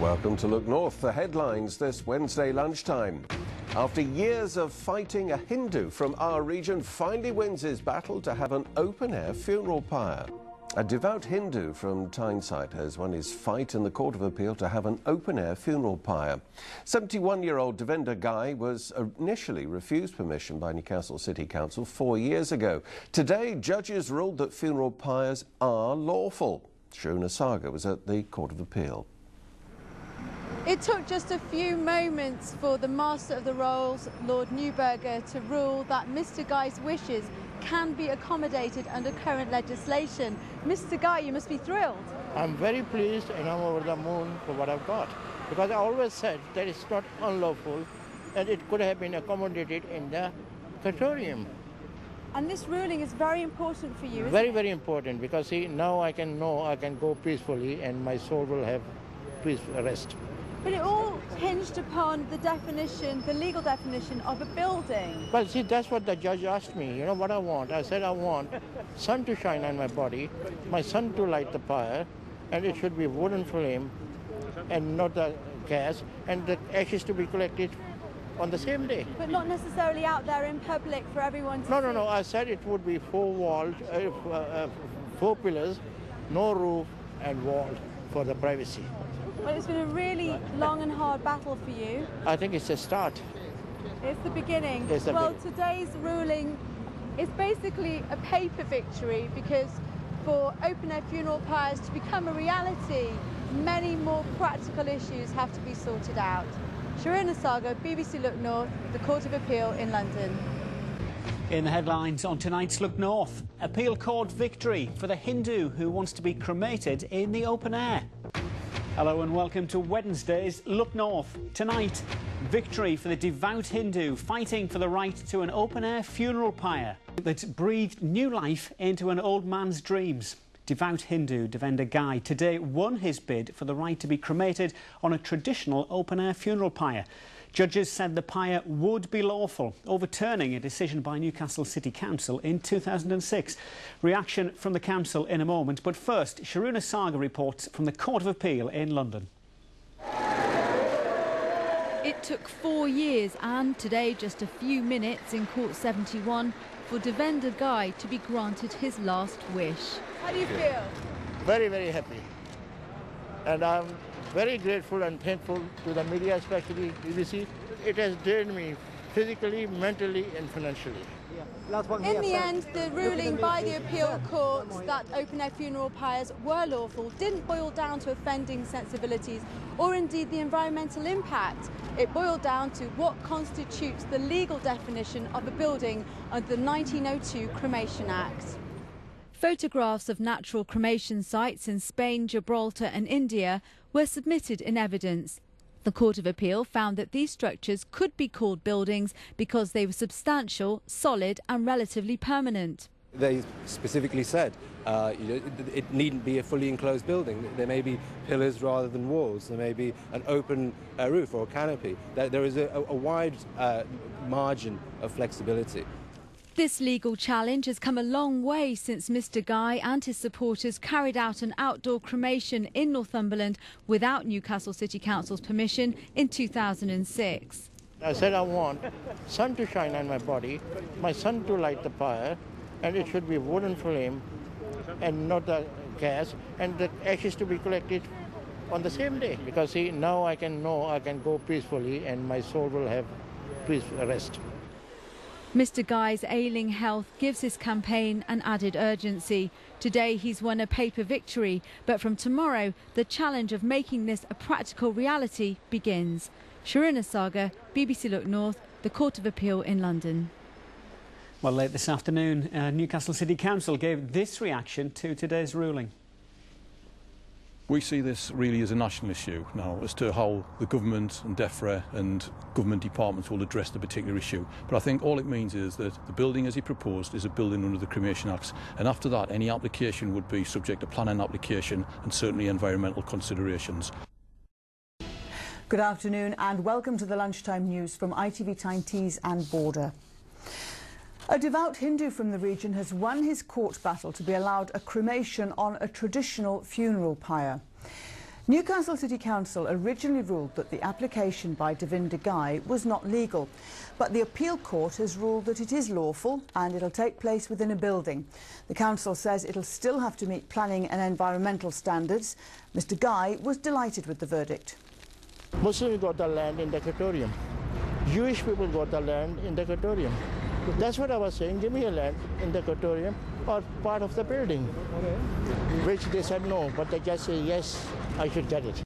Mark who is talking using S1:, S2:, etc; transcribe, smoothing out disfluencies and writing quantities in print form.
S1: Welcome to Look North. The headlines this Wednesday lunchtime. After years of fighting, a Hindu from our region finally wins his battle to have an open-air funeral pyre. A devout Hindu from Tyne site has won his fight in the Court of Appeal to have an open-air funeral pyre. 71-year-old Ghai was initially refused permission by Newcastle City Council 4 years ago. Today, judges ruled that funeral pyres are lawful. Sharuna Saga was at the Court of Appeal.
S2: It took just a few moments for the Master of the Rolls, Lord Newburger, to rule that Mr. Ghai's wishes can be accommodated under current legislation. Mr. Ghai, you must be thrilled.
S3: I'm very pleased and I'm over the moon for what I've got. Because I always said that it's not unlawful and it could have been accommodated in the crematorium.
S2: And this ruling is very important for you, isn't
S3: Very,
S2: it?
S3: very important, because see, now I can know I can go peacefully and my soul will have peaceful rest.
S2: But it all hinged upon the definition, the legal definition of a building.
S3: Well, see, that's what the judge asked me, you know what I want. I said I want sun to shine on my body, my son to light the fire, and it should be wooden flame and not the gas, and the ashes to be collected on the same day.
S2: But not necessarily out there in public for everyone to see.
S3: No, I said it would be four-walled, 4 pillars, no roof and walled for the privacy.
S2: Well, it's been a really long and hard battle for you.
S3: I think it's a start.
S2: It's the beginning.
S3: It's the
S2: Today's ruling is basically a paper victory, because for open-air funeral pyres to become a reality, many more practical issues have to be sorted out. Sharuna Saga, BBC Look North, the Court of Appeal in London.
S4: In the headlines on tonight's Look North, appeal court victory for the Hindu who wants to be cremated in the open air. Hello and welcome to Wednesday's Look North. Tonight, victory for the devout Hindu fighting for the right to an open-air funeral pyre that breathed new life into an old man's dreams. Devout Hindu Devender Ghai today won his bid for the right to be cremated on a traditional open-air funeral pyre. Judges said the pyre would be lawful, overturning a decision by Newcastle City Council in 2006. Reaction from the council in a moment, but first, Sharuna Saga reports from the Court of Appeal in London.
S5: It took 4 years and today just a few minutes in Court 71 for Devender Ghai to be granted his last wish.
S2: How do you feel?
S3: Very, very happy. And I'm very grateful and thankful to the media, especially BBC. It has drained me physically, mentally and financially.
S2: In the end, the ruling by the appeal court that open-air funeral pyres were lawful didn't boil down to offending sensibilities or indeed the environmental impact. It boiled down to what constitutes the legal definition of a building under the 1902 Cremation Act.
S5: Photographs of natural cremation sites in Spain, Gibraltar and India were submitted in evidence. The Court of Appeal found that these structures could be called buildings because they were substantial, solid and relatively permanent.
S6: They specifically said it needn't be a fully enclosed building. There may be pillars rather than walls. There may be an open roof or a canopy. There is a wide margin of flexibility.
S5: This legal challenge has come a long way since Mr. Ghai and his supporters carried out an outdoor cremation in Northumberland without Newcastle City Council's permission in 2006.
S3: I said I want sun to shine on my body, my son to light the fire, and it should be wooden flame and not the gas, and the ashes to be collected on the same day. Because see, now I can know I can go peacefully and my soul will have peaceful rest.
S5: Mr. Ghai's ailing health gives his campaign an added urgency. Today he's won a paper victory, but from tomorrow the challenge of making this a practical reality begins. Sharuna Saga, BBC Look North, the Court of Appeal in London.
S4: Well, late this afternoon, Newcastle City Council gave this reaction to today's ruling.
S7: We see this really as a national issue now as to how the government and DEFRA and government departments will address the particular issue. But I think all it means is that the building as he proposed is a building under the Cremation Act, and after that any application would be subject to planning application and certainly environmental considerations.
S8: Good afternoon and welcome to the lunchtime news from ITV Tyne Tees and Border. A devout Hindu from the region has won his court battle to be allowed a cremation on a traditional funeral pyre. Newcastle City Council originally ruled that the application by Ghai was not legal, but the appeal court has ruled that it is lawful and it'll take place within a building. The council says it'll still have to meet planning and environmental standards. Mr Ghai was delighted with the verdict.
S3: Muslims got the land in the Equatorium. Jewish people got the land in the Equatorium. That's what I was saying, give me a land in the Equatorium or part of the building. Which they said no, but they just say yes, I should get it.